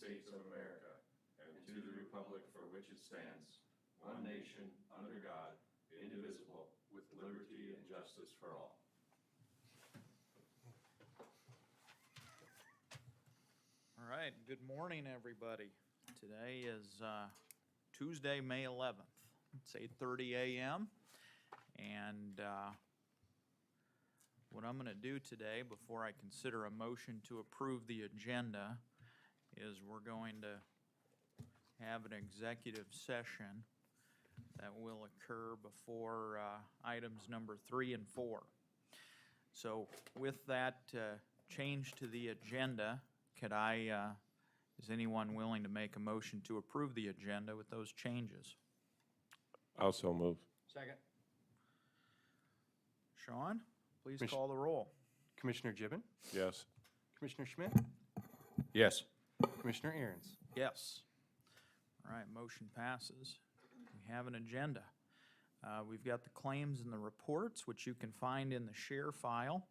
States of America and to the republic for which it stands, one nation, under God, indivisible, with liberty and justice for all. All right, good morning, everybody. Today is Tuesday, May 11th. It's 8:30 a.m. And what I'm going to do today, before I consider a motion to approve the agenda, is we're going to have an executive session that will occur before items number 3 and 4. So with that change to the agenda, is anyone willing to make a motion to approve the agenda with those changes? Also move. Second. Sean, please call the roll. Commissioner Gibbon, Yes. Commissioner Schmidt, Yes. Commissioner Aaron's. Yes. All right, motion passes. We have an agenda. We've got the claims and the reports, which you can find in the share file.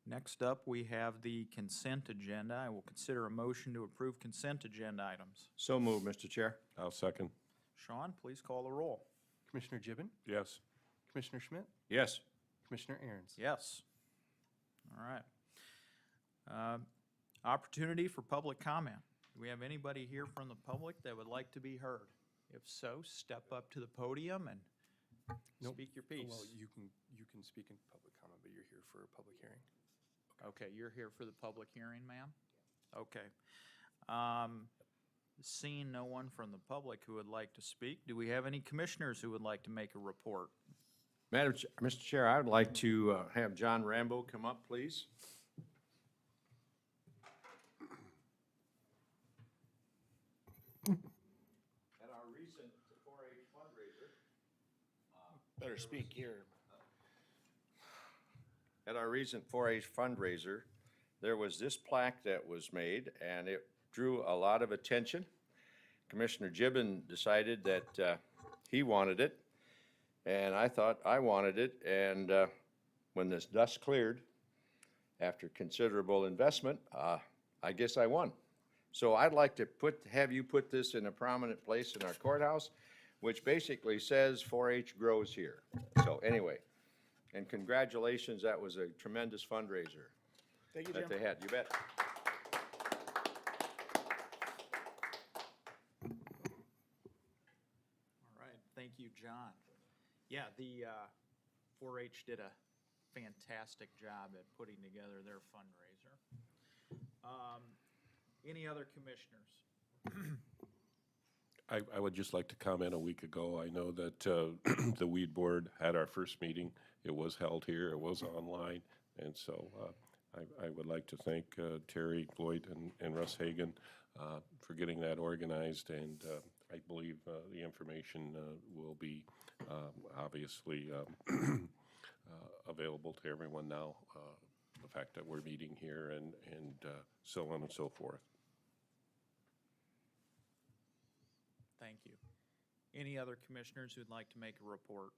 Next up, we have the consent agenda. I will consider a motion to approve consent agenda items. So moved, Mr. Chair. I'll second. Sean, please call the roll. Commissioner Gibbon, Yes. Commissioner Schmidt, Yes. Commissioner Aaron's. Yes. All right. Opportunity for public comment. Do we have anybody here from the public that would like to be heard? If so, step up to the podium and Nope. speak your piece. Well, you can speak in public comment, but you're here for a public hearing. Okay, you're here for the public hearing, ma'am? Okay. Seeing no one from the public who would like to speak, do we have any commissioners who would like to make a report? Mr. Chair, I would like to have John Rambo come up, please. At our recent 4-H fundraiser. Better speak here. At our recent 4-H fundraiser, there was this plaque that was made, and it drew a lot of attention. Commissioner Gibbon decided that he wanted it, and I thought I wanted it, and when this dust cleared, after considerable investment, I guess I won. So I'd like to have you put this in a prominent place in our courthouse, which basically says 4-H grows here. So anyway, and congratulations, that was a tremendous fundraiser Thank you, that Jim. they had, you bet. All right, thank you, John. Yeah, the 4-H did a fantastic job at putting together their fundraiser. Any other commissioners? I would just like to comment a week ago. I know that the weed board had our first meeting. It was held here. It was online. And so I would like to thank Terry Floyd and Russ Hagan for getting that organized. And I believe the information will be obviously available to everyone now. The fact that we're meeting here and so on and so forth. Thank you. Any other commissioners who'd like to make a report?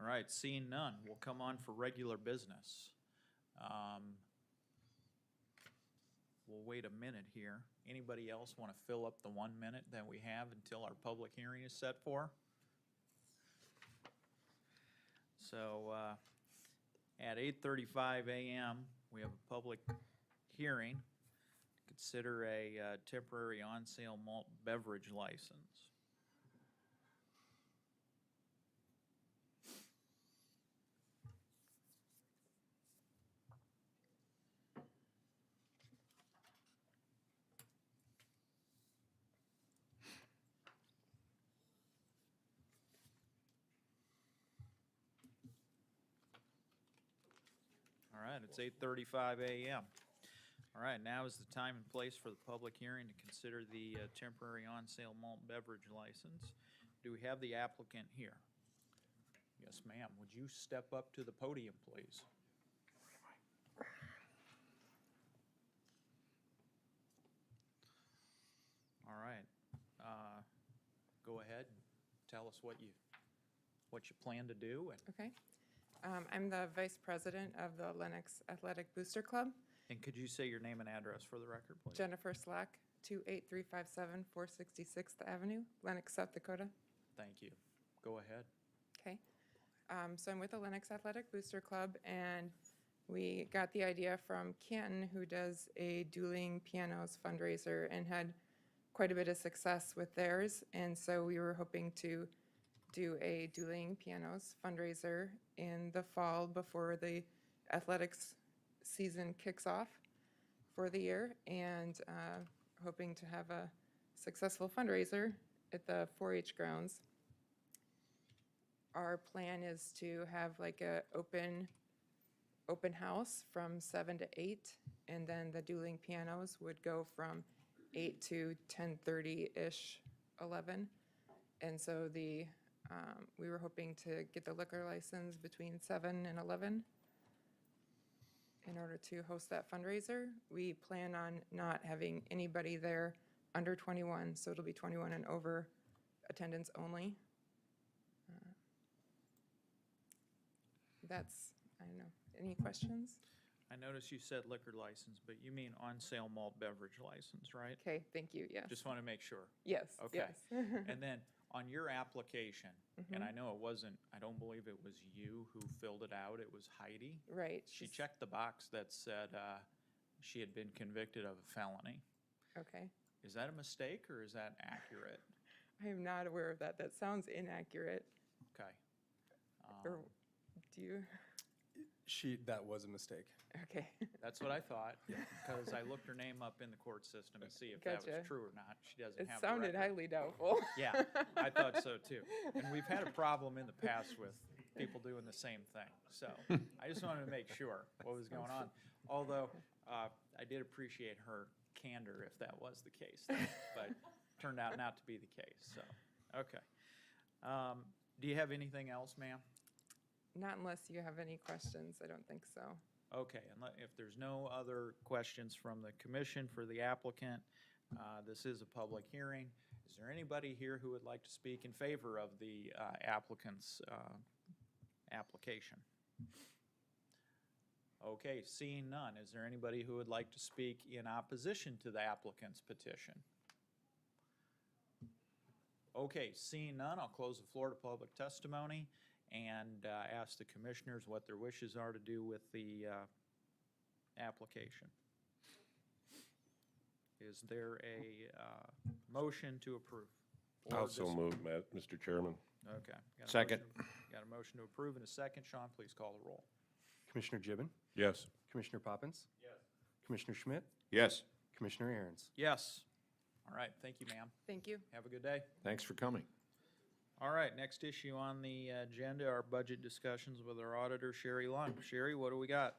All right, seeing none, we'll come on for regular business. We'll wait a minute here. Anybody else want to fill up the 1 minute that we have until our public hearing is set for? So at 8:35 a.m., we have a public hearing. Consider a temporary on-sale malt beverage license. All right, it's 8:35 a.m. All right, now is the time and place for the public hearing to consider the temporary on-sale malt beverage license. Do we have the applicant here? Yes, ma'am. Would you step up to the podium, please? All right. Go ahead and tell us what you plan to do. And Okay. I'm the vice president of the Lennox Athletic Booster Club. And could you say your name and address for the record, please? Jennifer Slack, 28357 466th Avenue, Lennox, South Dakota. Thank you. Go ahead. Okay. So I'm with the Lennox Athletic Booster Club, and we got the idea from Canton, who does a dueling pianos fundraiser and had quite a bit of success with theirs. And so we were hoping to do a dueling pianos fundraiser in the fall before the athletics season kicks off for the year, and hoping to have a successful fundraiser at the 4-H grounds. Our plan is to have like a open house from 7 to 8, and then the dueling pianos would go from 8 to 10:30-ish, 11. And so we were hoping to get the liquor license between 7 and 11 in order to host that fundraiser. We plan on not having anybody there under 21, so it'll be 21 and over attendance only. That's, I don't know, any questions? I noticed you said liquor license, but you mean on-sale malt beverage license, right? Okay, thank you, yes. Just want to make sure. Yes, Okay. yes. And then on your application, and I know it wasn't, I don't believe it was you who filled it out, it was Heidi. Right. She checked the box that said she had been convicted of a felony. Okay. Is that a mistake or is that accurate? I am not aware of that. That sounds inaccurate. Okay. Or do you? That was a mistake. Okay. That's what I thought, because I looked her name up in the court system to see if that Gotcha. was true or not. She doesn't It have the sounded record. highly doubtful. Yeah, I thought so too. And we've had a problem in the past with people doing the same thing. So I just wanted to make sure what was going on. Although I did appreciate her candor if that was the case, but turned out not to be the case. So, okay. Do you have anything else, ma'am? Not unless you have any questions. I don't think so. Okay, and if there's no other questions from the commission for the applicant, this is a public hearing. Is there anybody here who would like to speak in favor of the applicant's application? Okay, seeing none, is there anybody who would like to speak in opposition to the applicant's petition? Okay, seeing none, I'll close the floor to public testimony and ask the commissioners what their wishes are to do with the application. Is there a motion to approve? Or Also moved, Mr. Chairman. Okay. Got a Second. motion- Got a motion to approve and a second. Sean, please call the roll. Commissioner Gibbon, Yes. Commissioner Poppins. Yes. Commissioner Schmidt, Yes, Commissioner Aaron's. Yes. All right, thank you, ma'am. Thank you. Have a good day. thanks for coming. All right, next issue on the agenda are budget discussions with our auditor, Sherry Lund. Sherry, what do we got?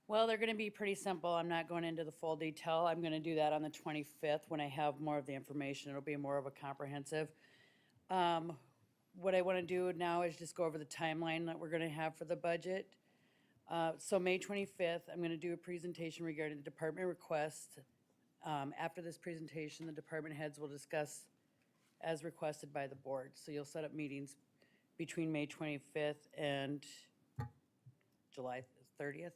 Well, they're gonna be pretty simple. I'm not going into the full detail. I'm gonna do that on the 25th when I have more of the information. It'll be more of a comprehensive. What I wanna do now is just go over the timeline that we're gonna have for the budget. So May 25th, I'm gonna do a presentation regarding the department request. After this presentation, the department heads will discuss as requested by the board. So you'll set up meetings between May 25th and July 30th.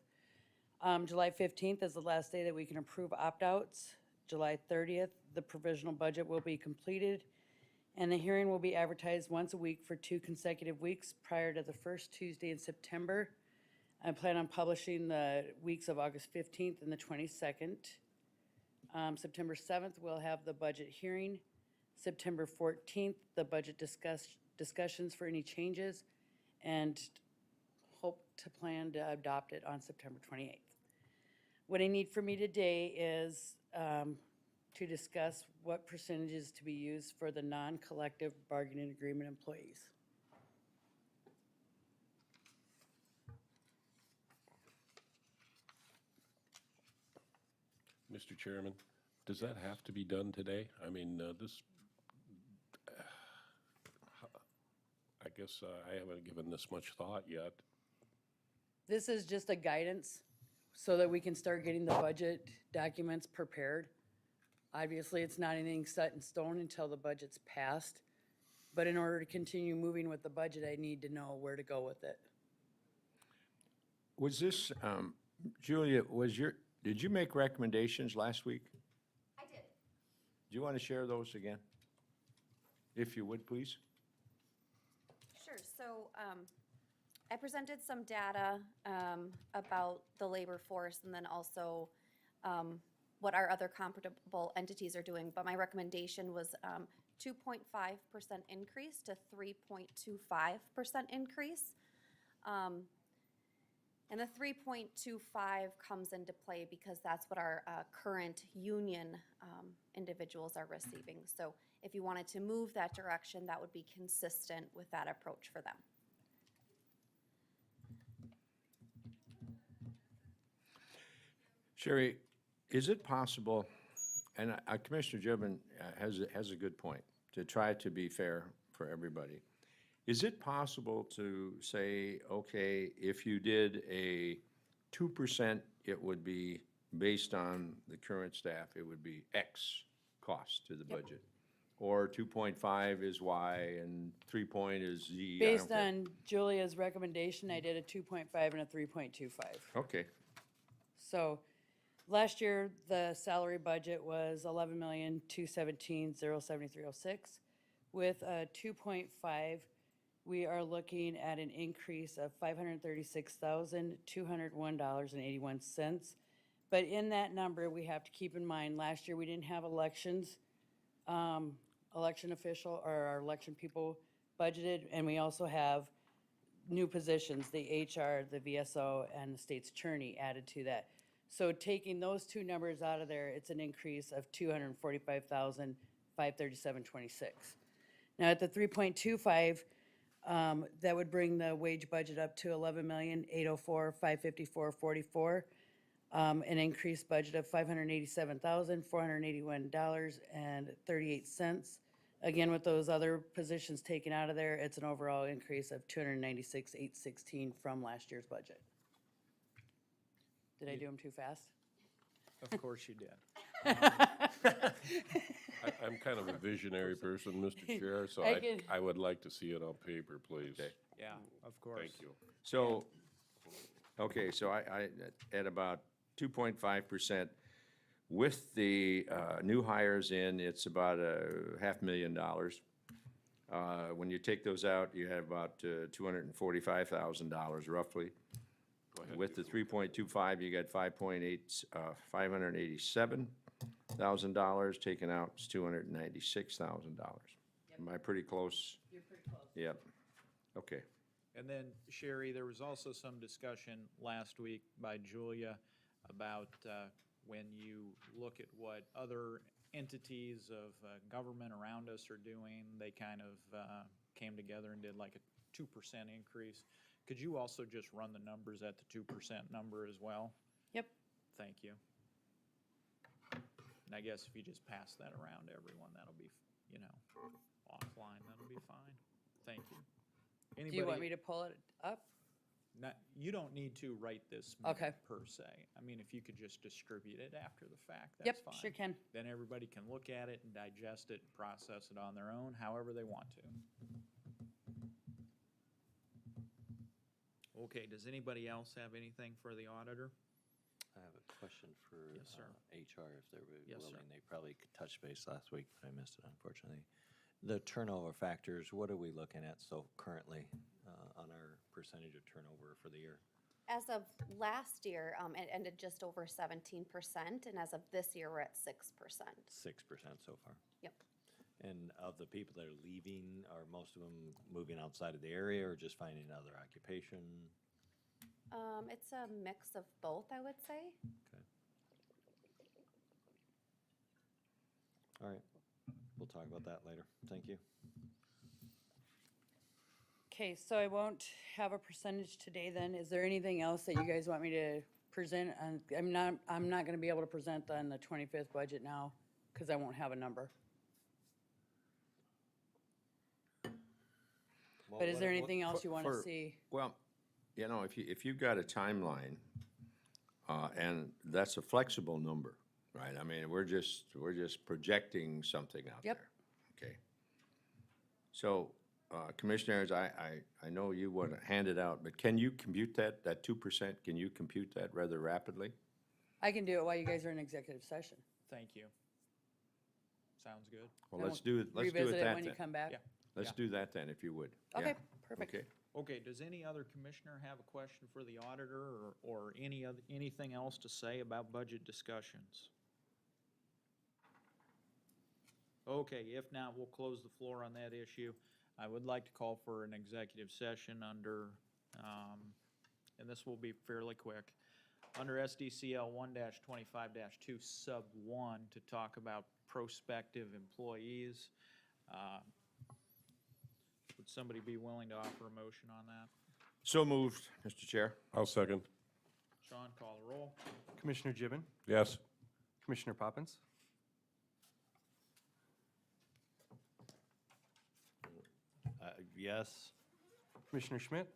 July 15th is the last day that we can approve opt-outs. July 30th, the provisional budget will be completed, and the hearing will be advertised once a week for 2 consecutive weeks prior to the first Tuesday in September. I plan on publishing the weeks of August 15th and the 22nd. September 7th, we'll have the budget hearing. September 14th, the budget discussions for any changes, and hope to plan to adopt it on September 28th. What I need from me today is to discuss what percentages to be used for the non-collective bargaining agreement employees. Mr. Chairman, does that have to be done today? I mean, I guess I haven't given this much thought yet. This is just a guidance so that we can start getting the budget documents prepared. Obviously, it's not anything set in stone until the budget's passed, but in order to continue moving with the budget, I need to know where to go with it. Was this, Julia, did you make recommendations last week? I did. Do you want to share those again? If you would, please. Sure. So I presented some data about the labor force and then also what our other comparable entities are doing. But my recommendation was 2.5% increase to 3.25% increase. And the 3.25 comes into play because that's what our current union individuals are receiving. So if you wanted to move that direction, that would be consistent with that approach for them. Sherry, is it possible, and Commissioner Gibbon has a good point, to try to be fair for everybody. Is it possible to say, okay, if you did a 2%, it would be, based on the current staff, it would be X cost to the Yep. budget? Or 2.5 is Y and 3 is Z? I don't Based care. on Julia's recommendation, I did a 2.5 and a 3.25. Okay, So last year, the salary budget was 11,217,073.06. With a 2.5, we are looking at an increase of $536,201.81. But in that number, we have to keep in mind, last year, we didn't have elections, election official, or our election people budgeted, and we also have new positions, the HR, the VSO, and the state's attorney added to that. So taking those two numbers out of there, it's an increase of $245,537.26. Now, at the 3.25, that would bring the wage budget up to $11,804,554.44, an increased budget of $587,481.38. Again, with those other positions taken out of there, it's an overall increase of $296,816 from last year's budget. Did I do them too fast? Of course you did. I'm kind of a visionary person, Mr. Chair, so I can- I would like to see it on paper, please. Okay. Yeah, of course. Thank you. so, okay, so I at about 2.5%, with the new hires in, it's about $500,000. When you take those out, you have about $245,000 roughly. With the 3.25, you got $587,000, taken out is $296,000. Am I pretty close? You're pretty close. Yep, okay. And then Sherry, there was also some discussion last week by Julia about when you look at what other entities of government around us are doing, they kind of came together and did like a 2% increase. Could you also just run the numbers at the 2% number as well? Yep. Thank you. And I guess if you just pass that around to everyone, that'll be, offline, that'll be fine. Thank you. Do you want me to pull it up? You don't need to write this Okay. per se. I mean, if you could just distribute it after the fact, that's Yep, fine. sure can. Then everybody can look at it and digest it, process it on their own, however they want to. Okay, does anybody else have anything for the auditor? I have a question for Yes, sir. HR, if they're Yes, sir. willing. They probably touched base last week, but I missed it unfortunately. The turnover factors, what are we looking at so currently on our percentage of turnover for the year? As of last year, it ended just over 17%, and as of this year, we're at 6%. 6% so far. Yep. And of the people that are leaving, are most of them moving outside of the area or just finding another occupation? It's a mix of both, I would say. Okay. All right, we'll talk about that later. Thank you. Okay, so I won't have a percentage today then. Is there anything else that you guys want me to present? I'm not gonna be able to present on the 25th budget now, because I won't have a number. But is there anything else you want to for- see? Well, if you've got a timeline, and that's a flexible number, right? I mean, we're just projecting something out there. Yep. Okay. So, Commissioners, I know you want to hand it out, but can you compute that 2%? Can you compute that rather rapidly? I can do it while you guys are in executive session. Thank you. Sounds good. Well, Then let's do it Revisit it that when you then. come back. Yeah. Let's do that then, if you would. Okay, Yeah. perfect. Okay. Okay, does any other commissioner have a question for the auditor or anything else to say about budget discussions? Okay, if not, we'll close the floor on that issue. I would like to call for an executive session under, and this will be fairly quick, under SDCL 1-25-2 sub 1 to talk about prospective employees. Would somebody be willing to offer a motion on that? So moved, Mr. Chair. I'll second. Sean, call the roll. Commissioner Gibbon, Yes. Commissioner Poppins, Yes. Commissioner Schmidt,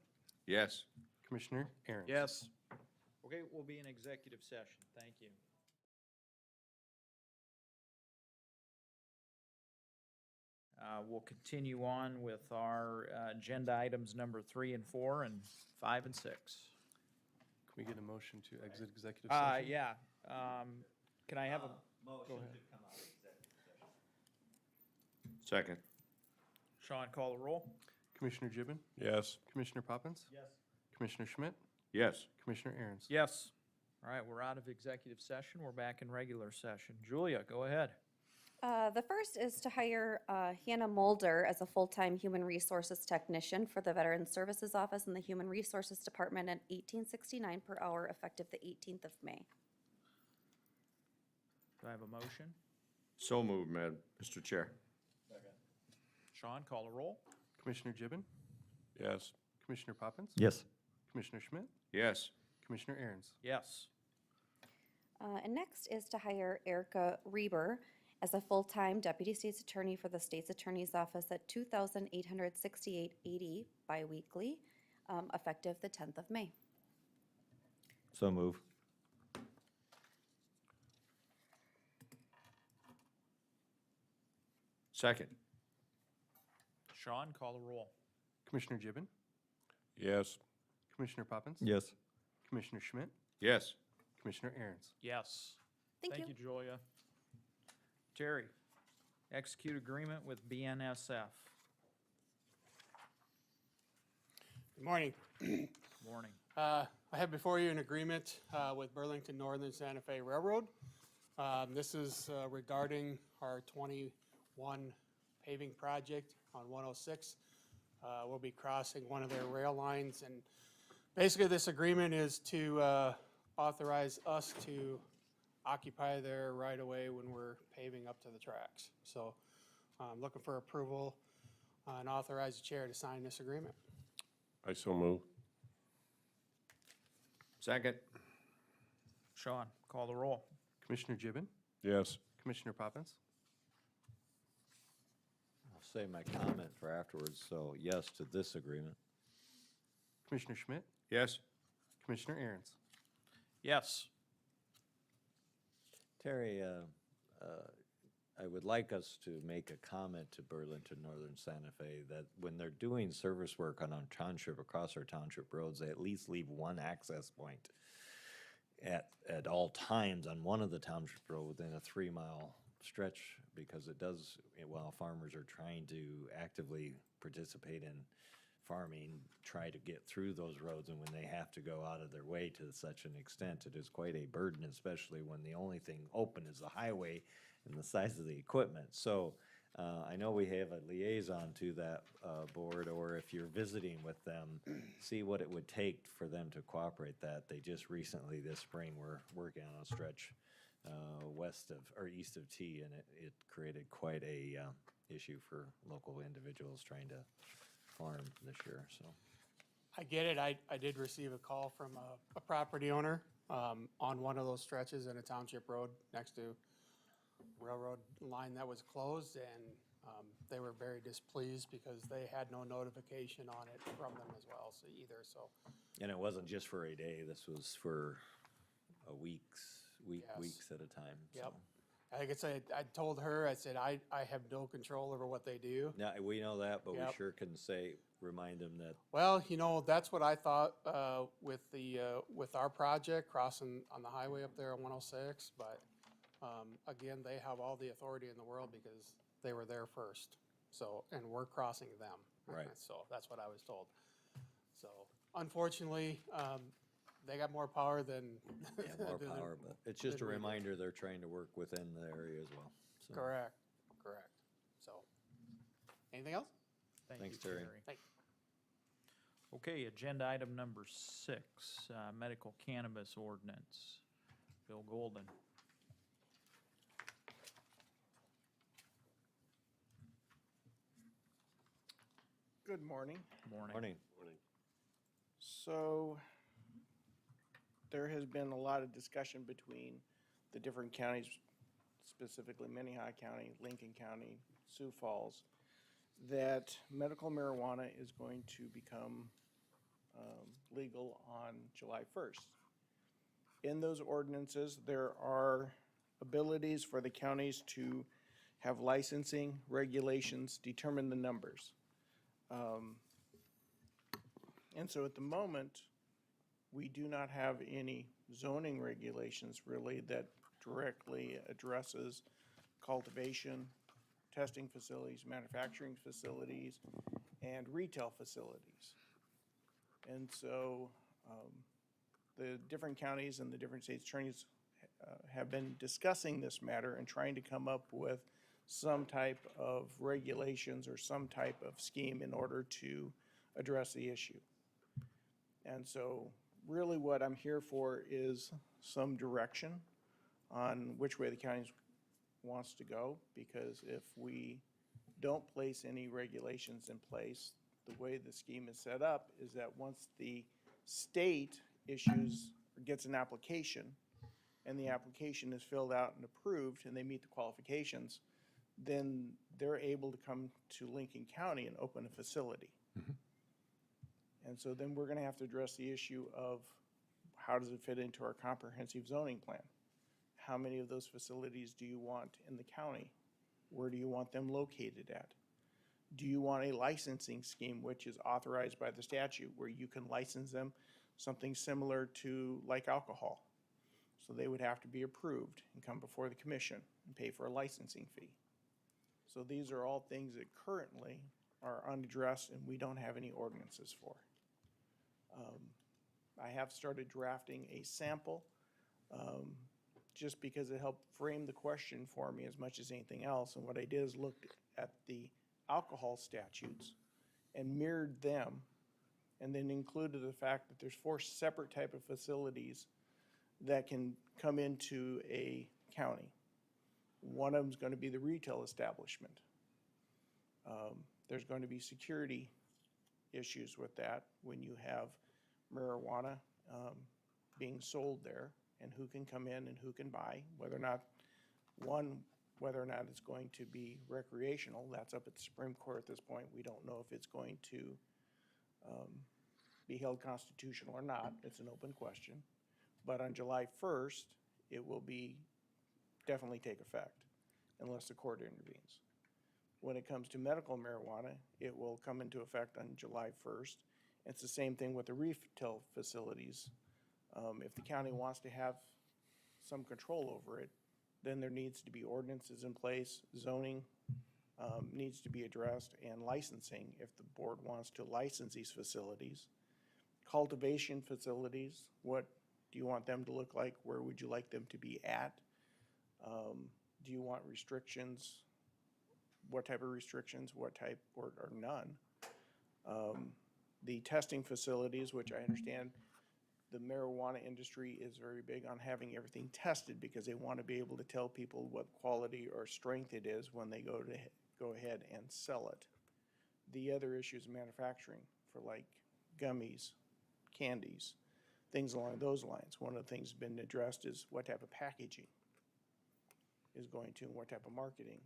Yes. Commissioner Aaron's. Yes. Okay, we'll be in executive session. Thank you. We'll continue on with our agenda items number 3 and 4 and 5 and 6. Can we get a motion to exit executive session? Yeah. Can I have a, Motion ahead. to come out of executive session. Second. Sean, call the roll? Commissioner Gibbon, Yes. Commissioner Poppins, Yes. Commissioner Schmidt, Yes. Commissioner Aaron's. Yes. All right, we're out of executive session. We're back in regular session. Julia, go ahead. The first is to hire Hannah Mulder as a full-time human resources technician for the Veteran Services Office in the Human Resources Department at $18.69 per hour effective the 18th of May. Do I have a motion? So moved, Mr. Chair. Sean, call the roll? Commissioner Gibbon, Yes. Commissioner Poppins, Yes. Commissioner Schmidt, Yes. Commissioner Aaron's. Yes. And next is to hire Erica Reber as a full-time deputy state's attorney for the state's attorney's office at $2,868.80 biweekly, effective the 10th of May. So move. Second. Sean, call the roll? Commissioner Gibbon, Yes. Commissioner Poppins, Yes. Commissioner Schmidt, Yes. Commissioner Aaron's. Yes. Thank you. Julia. Terry, execute agreement with BNSF. Good morning. Morning. I have before you an agreement with Burlington Northern Santa Fe Railroad. This is regarding our 21 paving project on 106. We'll be crossing one of their rail lines, and basically this agreement is to authorize us to occupy their right-of-way when we're paving up to the tracks. So I'm looking for approval and authorize the chair to sign this agreement. I so move. Second. Sean, call the roll? Commissioner Gibbon, Yes. Commissioner Poppins, I'll save my comment for afterwards, so yes to this agreement. Commissioner Schmidt, Yes. Commissioner Aaron's. Yes. Terry, I would like us to make a comment to Burlington Northern Santa Fe that when they're doing service work on our township, across our township roads, they at least leave one access point at all times on one of the township road within a 3-mile stretch, because it does, while farmers are trying to actively participate in farming, try to get through those roads, and when they have to go out of their way to such an extent, it is quite a burden, especially when the only thing open is the highway and the size of the equipment. So I know we have a liaison to that board, or if you're visiting with them, see what it would take for them to cooperate that. They just recently, this spring, were working on a stretch west of, or east of T, and it created quite a issue for local individuals trying to farm this year, so. I get it. I did receive a call from a property owner on one of those stretches in a township road next to railroad line that was closed, and they were very displeased because they had no notification on it from them as well, so either, so. And it wasn't just for a day, this was for weeks Yes. at a time, so. Yep. Like I said, I told her, I said, I have no control over what they do. Yeah, we know that, but we Yep. sure can remind them that, Well, that's what I thought, with our project crossing on the highway up there on 106, but, again, they have all the authority in the world because they were there first. So, and we're crossing them. Right. So that's what I was told. So unfortunately, they got more power than. yeah, more than- power, but it's just a than we do. reminder they're trying to work within the area as well. So, Correct, correct. So, anything else? Thank Thanks, you, Terry. Thank Okay, agenda item number 6, medical cannabis ordinance. Bill Golden. Good morning. Morning. Morning. So there has been a lot of discussion between the different counties, specifically Minnehaha County, Lincoln County, Sioux Falls, that medical marijuana is going to become legal on July 1st. In those ordinances, there are abilities for the counties to have licensing, regulations, determine the numbers. And so at the moment, we do not have any zoning regulations really that directly addresses cultivation, testing facilities, manufacturing facilities, and retail facilities. And so the different counties and the different states' attorneys have been discussing this matter and trying to come up with some type of regulations or some type of scheme in order to address the issue. And so really what I'm here for is some direction on which way the county wants to go, because if we don't place any regulations in place, the way the scheme is set up is that once the state issues or gets an application and the application is filled out and approved and they meet the qualifications, then they're able to come to Lincoln County and open a facility. And so then we're gonna have to address the issue of how does it fit into our comprehensive zoning plan? How many of those facilities do you want in the county? Where do you want them located at? Do you want a licensing scheme which is authorized by the statute where you can license them something similar to like alcohol? So they would have to be approved and come before the commission and pay for a licensing fee. So these are all things that currently are unaddressed and we don't have any ordinances for. I have started drafting a sample just because it helped frame the question for me as much as anything else. And what I did is looked at the alcohol statutes and mirrored them and then included the fact that there's 4 separate type of facilities that can come into a county. One of them is going to be the retail establishment. There's going to be security issues with that when you have marijuana being sold there, and who can come in and who can buy, whether or not it's going to be recreational. That's up at the Supreme Court at this point. We don't know if it's going to be held constitutional or not. It's an open question. But on July 1st, it will definitely take effect unless the court intervenes. When it comes to medical marijuana, it will come into effect on July 1st. It's the same thing with the retail facilities. If the county wants to have some control over it, then there needs to be ordinances in place, zoning needs to be addressed, and licensing if the board wants to license these facilities. Cultivation facilities, what do you want them to look like? Where would you like them to be at? Do you want restrictions? What type of restrictions, what type, or none? The testing facilities, which I understand the marijuana industry is very big on having everything tested because they want to be able to tell people what quality or strength it is when they go ahead and sell it. The other issue is manufacturing for like gummies, candies, things along those lines. One of the things that's been addressed is what type of packaging is going to and what type of marketing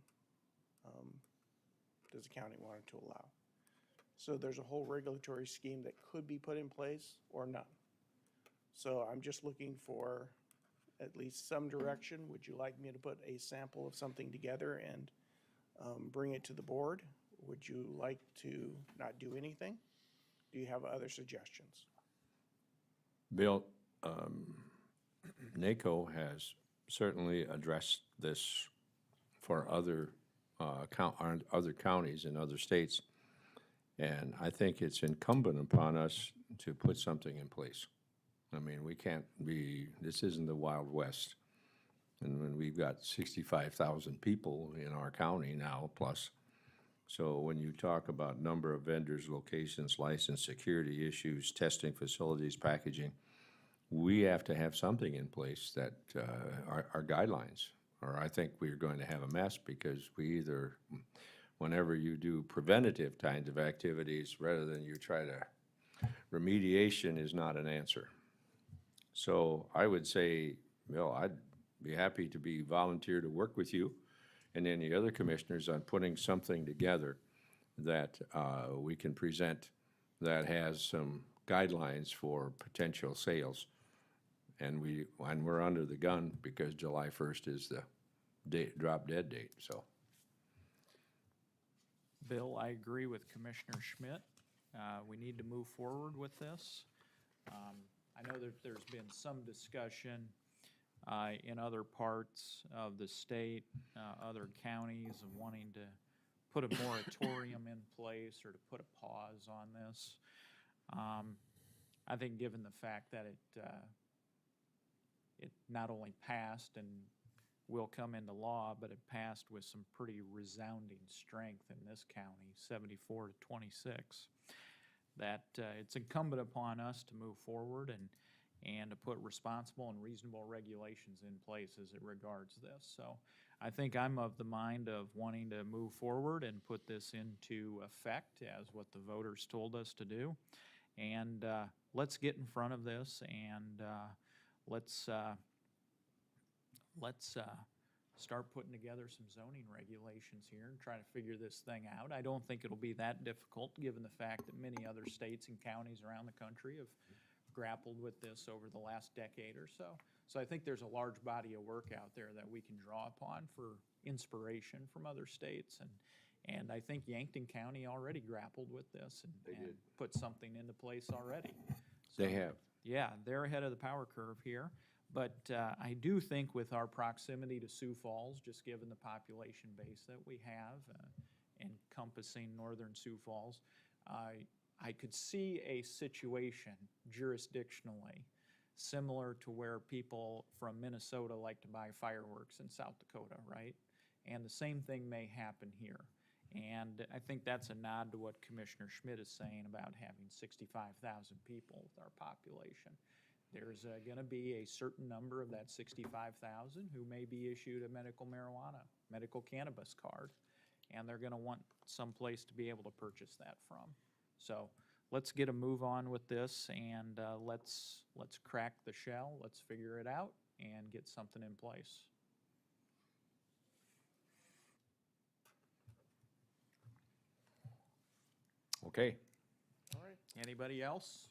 does the county want it to allow. So there's a whole regulatory scheme that could be put in place or none. So I'm just looking for at least some direction? Would you like me to put a sample of something together and bring it to the board? Would you like to not do anything? Do you have other suggestions? Bill, NACO has certainly addressed this for other other counties in other states. And I think it's incumbent upon us to put something in place. I mean, we can't be, this isn't the Wild West. And when we've got 65,000 people in our county now, plus. So when you talk about number of vendors, locations, license, security issues, testing facilities, packaging, we have to have something in place that are guidelines. Or I think we're going to have a mess because we either, whenever you do preventative kinds of activities, rather than you try to, remediation is not an answer. So I would say, Bill, I'd be happy to be volunteer to work with you and any other commissioners on putting something together that we can present that has some guidelines for potential sales. And we're under the gun because July 1st is the drop dead date, so. Bill, I agree with Commissioner Schmidt. We need to move forward with this. I know that there's been some discussion in other parts of the state, other counties, of wanting to put a moratorium in place or to put a pause on this. I think given the fact that it not only passed and will come into law, but it passed with some pretty resounding strength in this county, 74-26, that it's incumbent upon us to move forward and to put responsible and reasonable regulations in place as it regards this. So I think I'm of the mind of wanting to move forward and put this into effect as what the voters told us to do. And let's get in front of this and let's start putting together some zoning regulations here and try to figure this thing out. I don't think it'll be that difficult, given the fact that many other states and counties around the country have grappled with this over the last decade or so. So I think there's a large body of work out there that we can draw upon for inspiration from other states. And I think Yankton County already grappled with this and put something into place already. They have. Yeah, they're ahead of the power curve here. But I do think with our proximity to Sioux Falls, just given the population base that we have encompassing northern Sioux Falls, I could see a situation jurisdictionally similar to where people from Minnesota like to buy fireworks in South Dakota, right? And the same thing may happen here. And I think that's a nod to what Commissioner Schmidt is saying about having 65,000 people with our population. There's going to be a certain number of that 65,000 who may be issued a medical marijuana, medical cannabis card, and they're going to want some place to be able to purchase that from. So let's get a move on with this, and let's crack the shell, let's figure it out, and get something in place. Okay. All right. Anybody else?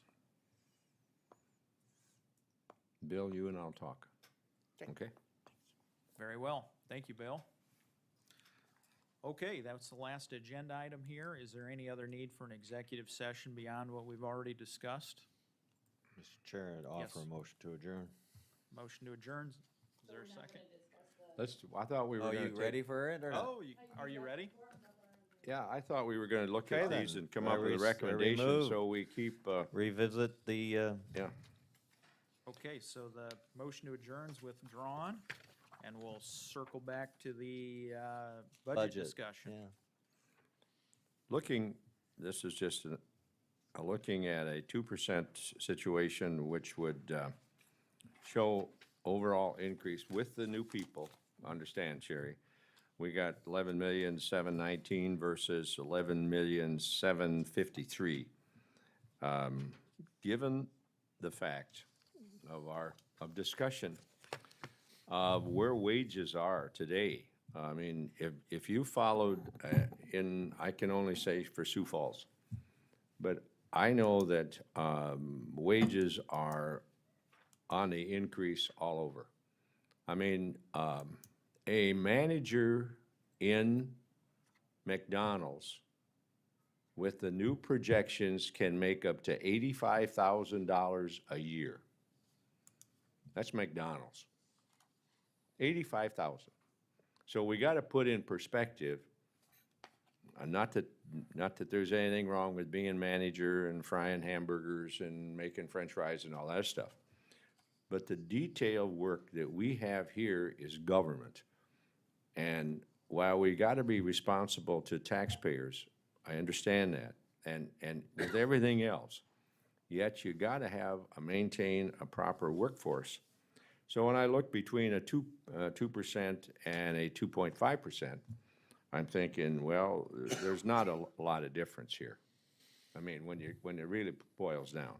Bill, you and I'll talk. Okay? Very well. Thank you, Bill. Okay, that's the last agenda item here. Is there any other need for an executive session beyond what we've already discussed? Mr. Chair, I'd offer Yes. a motion to adjourn. Motion to adjourn. Is there a second? I thought we were Oh, gonna you take. ready for it or not? Oh, are you ready? Yeah, I thought we were gonna look Okay, at these then. and come I up with a res- I recommendation, remove. so we keep, Revisit the, yeah. Okay, so the motion to adjourn is withdrawn, and we'll circle back to the budget budget. discussion. Yeah. This is just looking at a 2% situation, which would show overall increase with the new people. Understand, Sherry? We got 11,719,000 versus 11,753,000. Given the fact of discussion of where wages are today, I mean, if you followed I can only say for Sioux Falls, but I know that wages are on the increase all over. I mean, a manager in McDonald's with the new projections can make up to $85,000 a year. That's McDonald's. 85,000. So we got to put in perspective, not that there's anything wrong with being manager and frying hamburgers and making french fries and all that stuff. But the detailed work that we have here is government. And while we got to be responsible to taxpayers, I understand that, and with everything else, yet you got to maintain a proper workforce. So when I look between a 2% and a 2.5%, I'm thinking, well, there's not a lot of difference here. I mean, when it really boils down.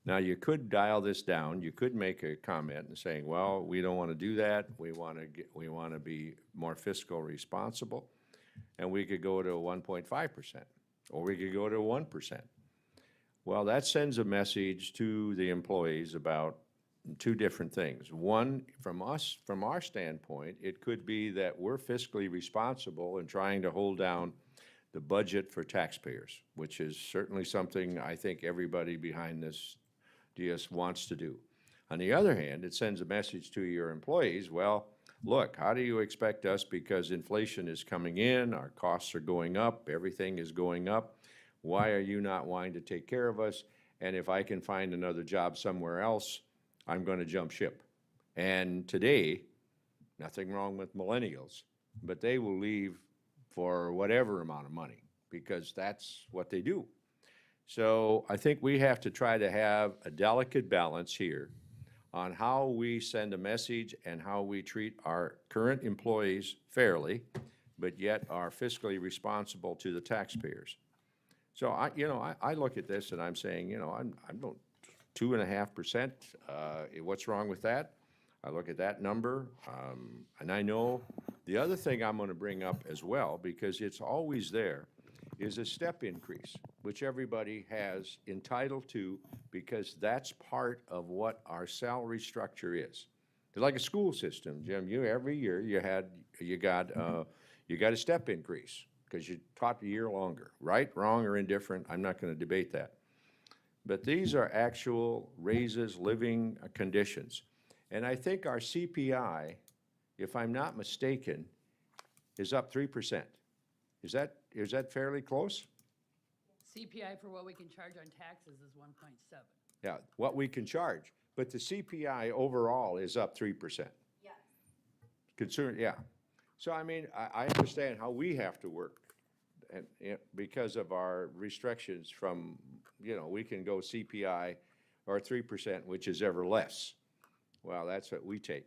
Now, you could dial this down. You could make a comment and saying, well, we don't want to do that. We want to be more fiscal responsible, and we could go to 1.5%, or we could go to 1%. Well, that sends a message to the employees about two different things. One, from our standpoint, it could be that we're fiscally responsible in trying to hold down the budget for taxpayers, which is certainly something I think everybody behind this DS wants to do. On the other hand, it sends a message to your employees, well, look, how do you expect us, because inflation is coming in, our costs are going up, everything is going up, why are you not wanting to take care of us? And if I can find another job somewhere else, I'm going to jump ship. And today, nothing wrong with millennials, but they will leave for whatever amount of money because that's what they do. So I think we have to try to have a delicate balance here on how we send a message and how we treat our current employees fairly, but yet are fiscally responsible to the taxpayers. So I look at this and I'm saying, I'm 2.5%. What's wrong with that? I look at that number, and I know the other thing I'm going to bring up as well, because it's always there, is a step increase, which everybody has entitled to, because that's part of what our salary structure is. It's like a school system, Jim. Every year you got a step increase because you taught a year longer. Right, wrong, or indifferent, I'm not going to debate that. But these are actual raises, living conditions. And I think our CPI, if I'm not mistaken, is up 3%. Is that fairly close? CPI for what we can charge on taxes is 1.7. Yeah, what we can charge. But the CPI overall is up 3%. Yes. Yeah. So, I mean, I understand how we have to work. And because of our restrictions from, we can go CPI or 3%, which is ever less. Well, that's what we take.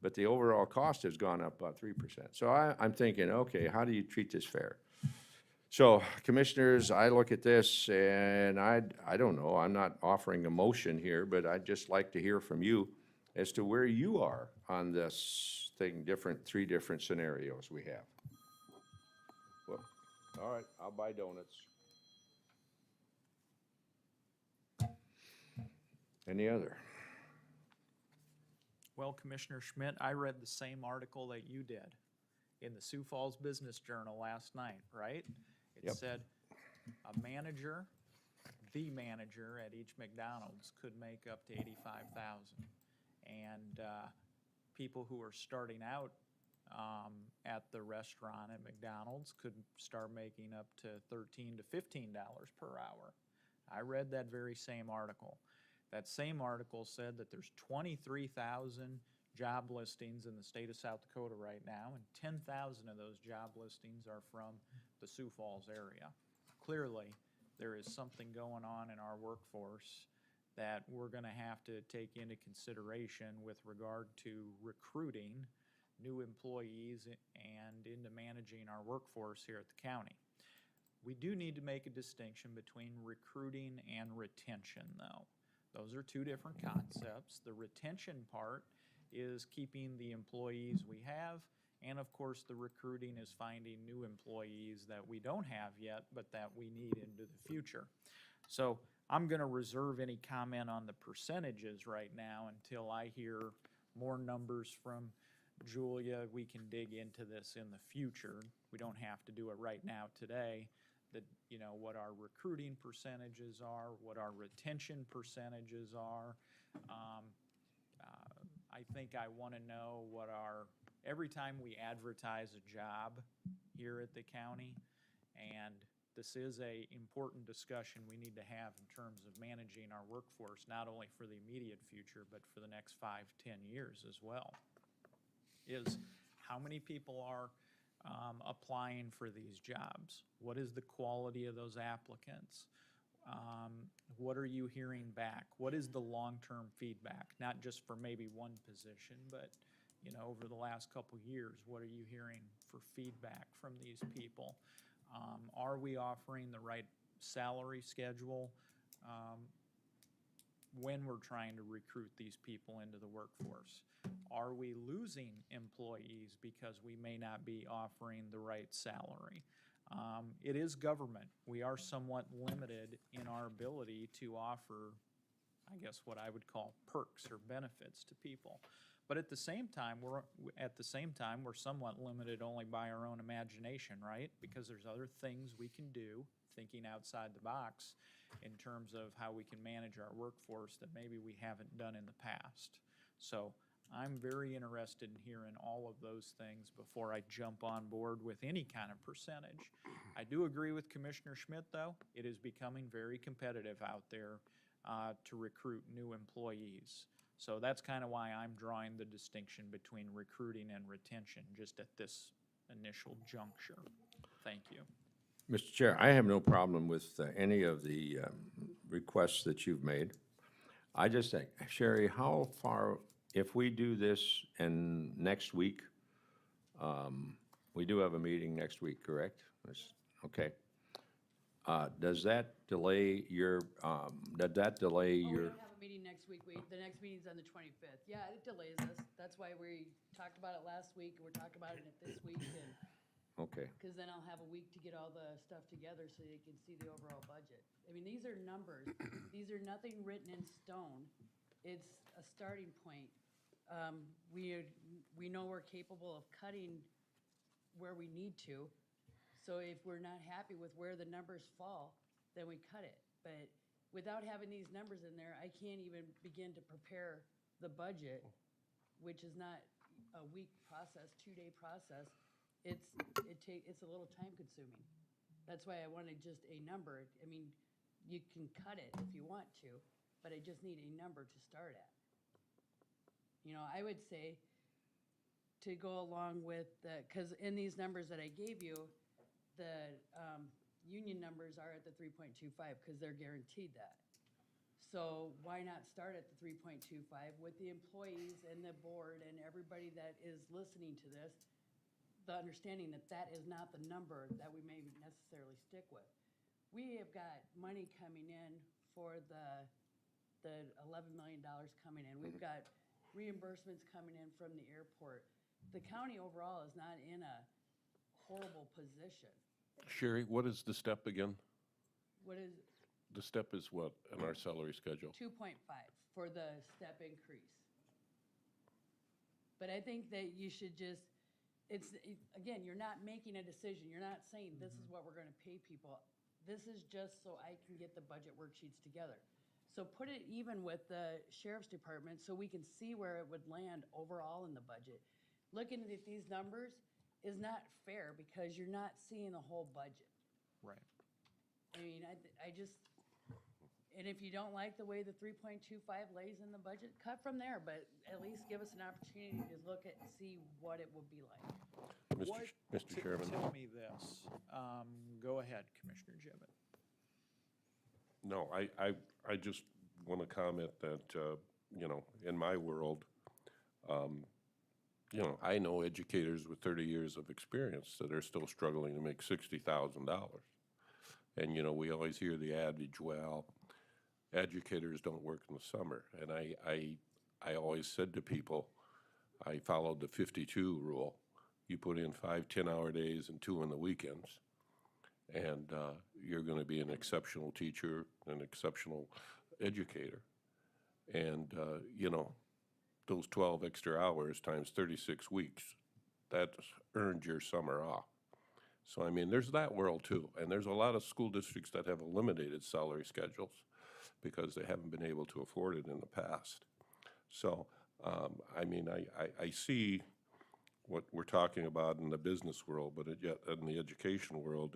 But the overall cost has gone up about 3%. So I'm thinking, okay, how do you treat this fair? So, commissioners, I look at this and I don't know, I'm not offering a motion here, but I'd just like to hear from you as to where you are on this thing, three different scenarios we have. Well, all right, I'll buy donuts. Any other? Well, Commissioner Schmidt, I read the same article that you did in the Sioux Falls Business Journal last night, right? It Yep. said the manager at each McDonald's could make up to $85,000. And people who are starting out at the restaurant at McDonald's could start making up to $13 to $15 per hour. I read that very same article. That same article said that there's 23,000 job listings in the state of South Dakota right now, and 10,000 of those job listings are from the Sioux Falls area. Clearly, there is something going on in our workforce that we're going to have to take into consideration with regard to recruiting new employees and into managing our workforce here at the county. We do need to make a distinction between recruiting and retention, though. Those are two different concepts. The retention part is keeping the employees we have, and of course the recruiting is finding new employees that we don't have yet, but that we need into the future. So I'm going to reserve any comment on the percentages right now until I hear more numbers from Julia. We can dig into this in the future. We don't have to do it right now today. That, you know, what our recruiting percentages are, what our retention percentages are. I think I want to know what every time we advertise a job here at the county, and this is a important discussion we need to have in terms of managing our workforce, not only for the immediate future, but for the next 5-10 years as well, is how many people are applying for these jobs? What is the quality of those applicants? What are you hearing back? What is the long-term feedback? Not just for maybe one position, but, you know, over the last couple years, what are you hearing for feedback from these people? Are we offering the right salary schedule when we're trying to recruit these people into the workforce? Are we losing employees because we may not be offering the right salary? It is government. We are somewhat limited in our ability to offer, I guess, what I would call perks or benefits to people. But at the same time, we're somewhat limited only by our own imagination, right? Because there's other things we can do, thinking outside the box, in terms of how we can manage our workforce that maybe we haven't done in the past. So I'm very interested in hearing all of those things before I jump on board with any kind of percentage. I do agree with Commissioner Schmidt, though. It is becoming very competitive out there to recruit new employees. So that's kind of why I'm drawing the distinction between recruiting and retention just at this initial juncture. Thank you. Mr. Chair, I have no problem with any of the requests that you've made. I just think, Sherry, how far, if we do this and next week, we do have a meeting next week, correct? Okay. Does that delay your, Oh, we don't have a meeting next week. The next meeting's on the 25th. Yeah, it delays us. That's why we talked about it last week, and we're talking about it this week, and okay. because then I'll have a week to get all the stuff together so you can see the overall budget. I mean, these are numbers. These are nothing written in stone. It's a starting point. We know we're capable of cutting where we need to. So if we're not happy with where the numbers fall, then we cut it. But without having these numbers in there, I can't even begin to prepare the budget, which is not a week process, 2-day process. It's a little time consuming. That's why I wanted just a number. I mean, you can cut it if you want to, but I just need a number to start at. You know, I would say to go along with because in these numbers that I gave you, the union numbers are at the 3.25 because they're guaranteed that. So why not start at the 3.25 with the employees and the board and everybody that is listening to this, the understanding that that is not the number that we may necessarily stick with. We have got money coming in for the $11 million coming in. We've got reimbursements coming in from the airport. The county overall is not in a horrible position. Sherry, what is the step again? What is The step is what in our salary schedule? 2.5 for the step increase? But I think that you should just, again, you're not making a decision. You're not saying this is what we're going to pay people. This is just so I can get the budget worksheets together. So put it even with the sheriff's department so we can see where it would land overall in the budget. Looking at these numbers is not fair because you're not seeing the whole budget. Right. I mean, I just, and if you don't like the way the 3.25 lays in the budget, cut from there, but at least give us an opportunity to look at and see what it would be like. Mr. Chairman. Tell me this. Go ahead, Commissioner Gibbon. No, I just want to comment that, you know, in my world, you know, I know educators with 30 years of experience that are still struggling to make $60,000. And, you know, we always hear the adage, well, educators don't work in the summer. And I always said to people, I followed the 52 rule. You put in 5 10-hour days and 2 on the weekends, and you're going to be an exceptional teacher, an exceptional educator. And, you know, those 12 extra hours times 36 weeks, that's earned your summer off. So, I mean, there's that world too. And there's a lot of school districts that have eliminated salary schedules because they haven't been able to afford it in the past. So, I mean, I see what we're talking about in the business world, but yet in the education world,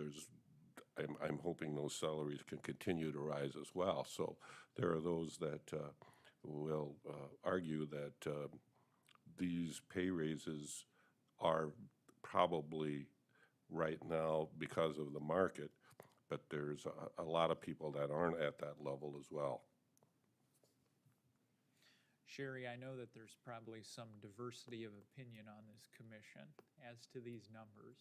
I'm hoping those salaries can continue to rise as well. So there are those that will argue that these pay raises are probably right now because of the market, but there's a lot of people that aren't at that level as well. Sherry, I know that there's probably some diversity of opinion on this commission as to these numbers.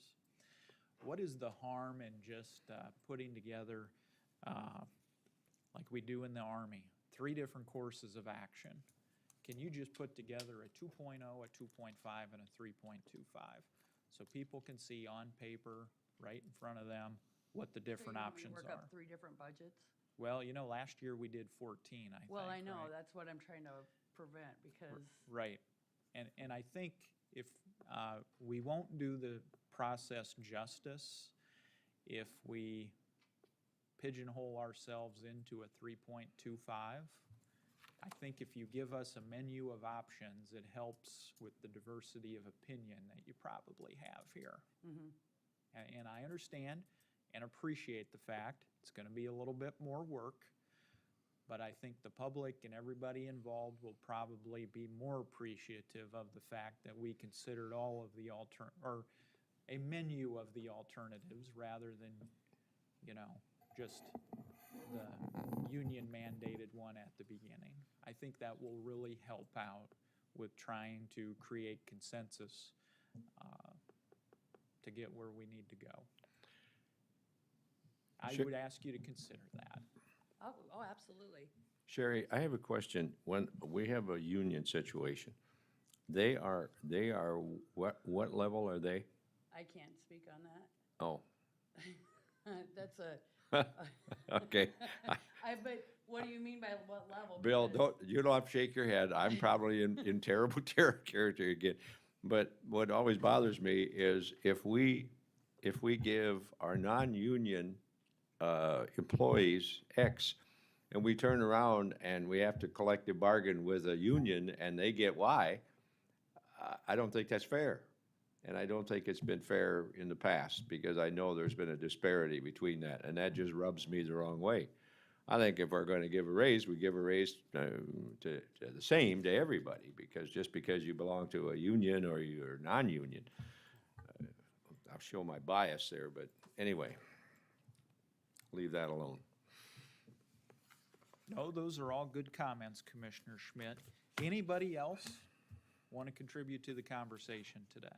What is the harm in just putting together, like we do in the Army, 3 different courses of action? Can you just put together a 2.0, a 2.5, and a 3.25? So people can see on paper, right in front of them, what the different options Work are. up 3 different budgets? Well, you know, last year we did 14, I think. Well, I know, right? that's what I'm trying to prevent, because Right. And I think if we won't do the process justice if we pigeonhole ourselves into a 3.25. I think if you give us a menu of options, it helps with the diversity of opinion that you probably have here. And I understand and appreciate the fact it's going to be a little bit more work, but I think the public and everybody involved will probably be more appreciative of the fact that we considered all of the or a menu of the alternatives rather than, you know, just the union mandated one at the beginning. I think that will really help out with trying to create consensus to get where we need to go. I would ask you to consider that. Oh, absolutely. Sherry, I have a question. When we have a union situation, they are, what level are they? I can't speak on that. Oh, That's a, okay. but what do you mean by what level? Bill, Because- you don't have to shake your head. I'm probably in terrible character again. But what always bothers me is if we give our non-union employees X, and we turn around and we have to collective bargain with a union and they get Y, I don't think that's fair. And I don't think it's been fair in the past, because I know there's been a disparity between that, and that just rubs me the wrong way. I think if we're going to give a raise, we give a raise to the same to everybody, because just because you belong to a union or you're non-union, I'll show my bias there, but anyway, leave that alone. No, those are all good comments, Commissioner Schmidt. Anybody else want to contribute to the conversation today?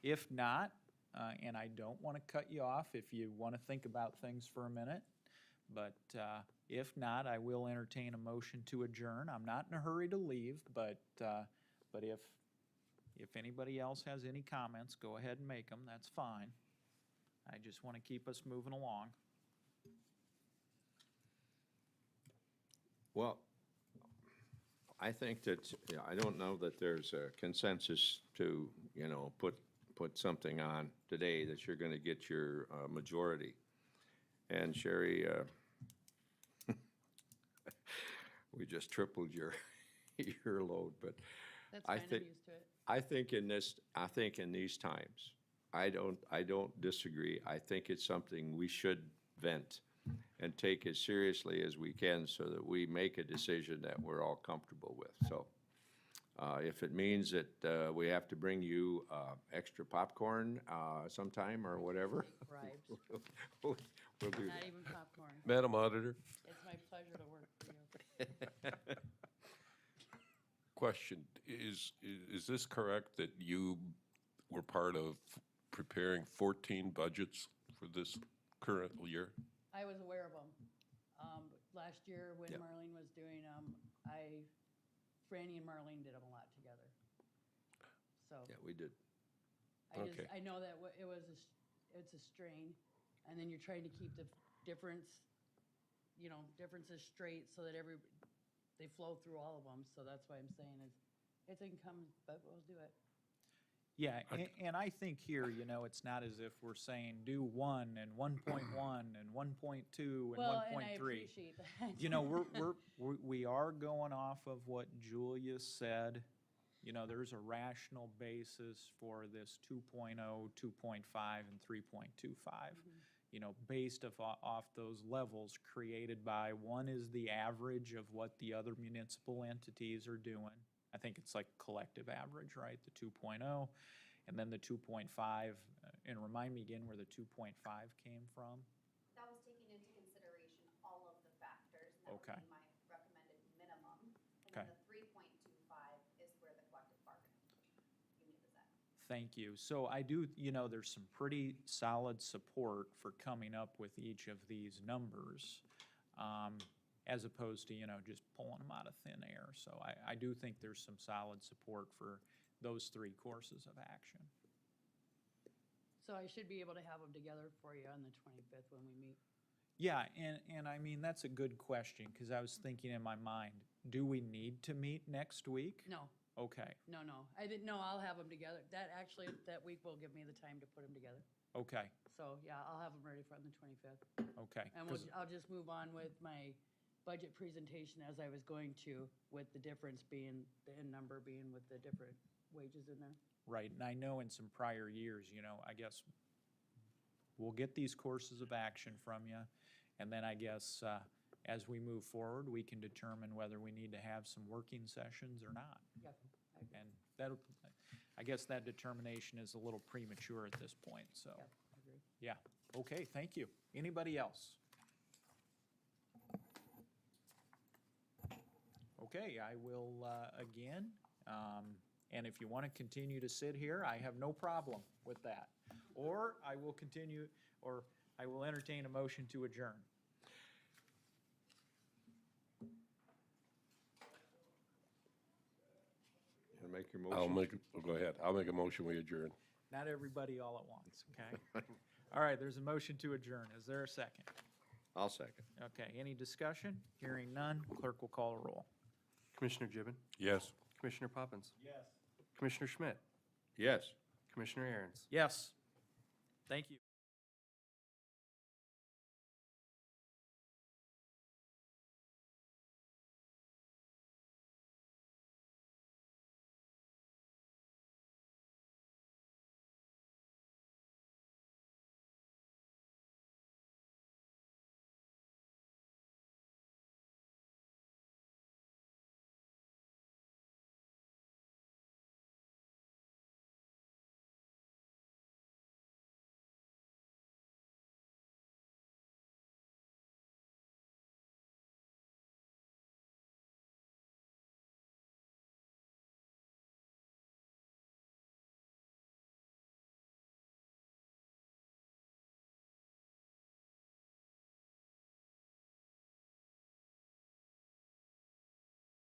If not, and I don't want to cut you off if you want to think about things for a minute, but if not, I will entertain a motion to adjourn. I'm not in a hurry to leave, but if anybody else has any comments, go ahead and make them. That's fine. I just want to keep us moving along. Well, I think that, I don't know that there's a consensus to, put something on today that you're going to get your majority. And Sherry, we just tripled your load, but That's I fine, I'm think, used to it. I think in these times, I don't disagree. I think it's something we should vent and take as seriously as we can so that we make a decision that we're all comfortable with. So if it means that we have to bring you extra popcorn sometime or whatever, Bribes, we'll do not that. even popcorn. Madam Auditor, It's my pleasure to work for you. question, is this correct that you were part of preparing 14 budgets for this current year? I was aware of them. Last year, when Yep. Marlene was doing them, Franny and Marlene did them a lot together. So Yeah, we did. Okay. I know that it's a strain, and then you're trying to keep the differences straight so that they flow through all of them, so that's why I'm saying it's incumbent, but we'll do it. Yeah, and I think here, you know, it's not as if we're saying do 1 and 1.1 and 1.2 and Well, and I 1.3. appreciate that. You know, we are going off of what Julia said. You know, there's a rational basis for this 2.0, 2.5, and 3.25. You know, based off those levels created by, one is the average of what the other municipal entities are doing. I think it's like collective average, right? The 2.0, and then the 2.5. And remind me again where the 2.5 came from? That was taking into consideration all of the factors, and that would Okay. be my recommended minimum. And Okay. then the 3.25 is where the collective bargaining unit is at. Thank you. So I do, you know, there's some pretty solid support for coming up with each of these numbers, as opposed to, you know, just pulling them out of thin air. So I do think there's some solid support for those 3 courses of action. So I should be able to have them together for you on the 25th when we meet. Yeah, and I mean, that's a good question, because I was thinking in my mind, do we need to meet next week? No, Okay, no, I didn't know, I'll have them together. That actually, that week will give me the time to put them together. okay, So, yeah, I'll have them ready for on the 25th. okay. And 'Cause- I'll just move on with my budget presentation as I was going to, with the difference being, the end number being with the different wages in there. Right, and I know in some prior years, you know, I guess we'll get these courses of action from you, and then I guess as we move forward, we can determine whether we need to have some working sessions or not. Yep, I agree. And that, I guess that determination is a little premature at this point, so. Yep, I agree. Yeah, okay, thank you. Anybody else? Okay, I will, again, and if you want to continue to sit here, I have no problem with that. Or I will continue, or I will entertain a motion to adjourn. And make your I'll motion. go ahead. I'll make a motion, we adjourn. Not everybody all at once, okay? All right, there's a motion to adjourn. Is there a second? I'll second. Okay, any discussion? Hearing none, clerk will call a roll. Commissioner Gibbon, Yes. Commissioner Poppins, Yes. Commissioner Schmidt, Yes. Commissioner Aaron's. Yes. Thank you.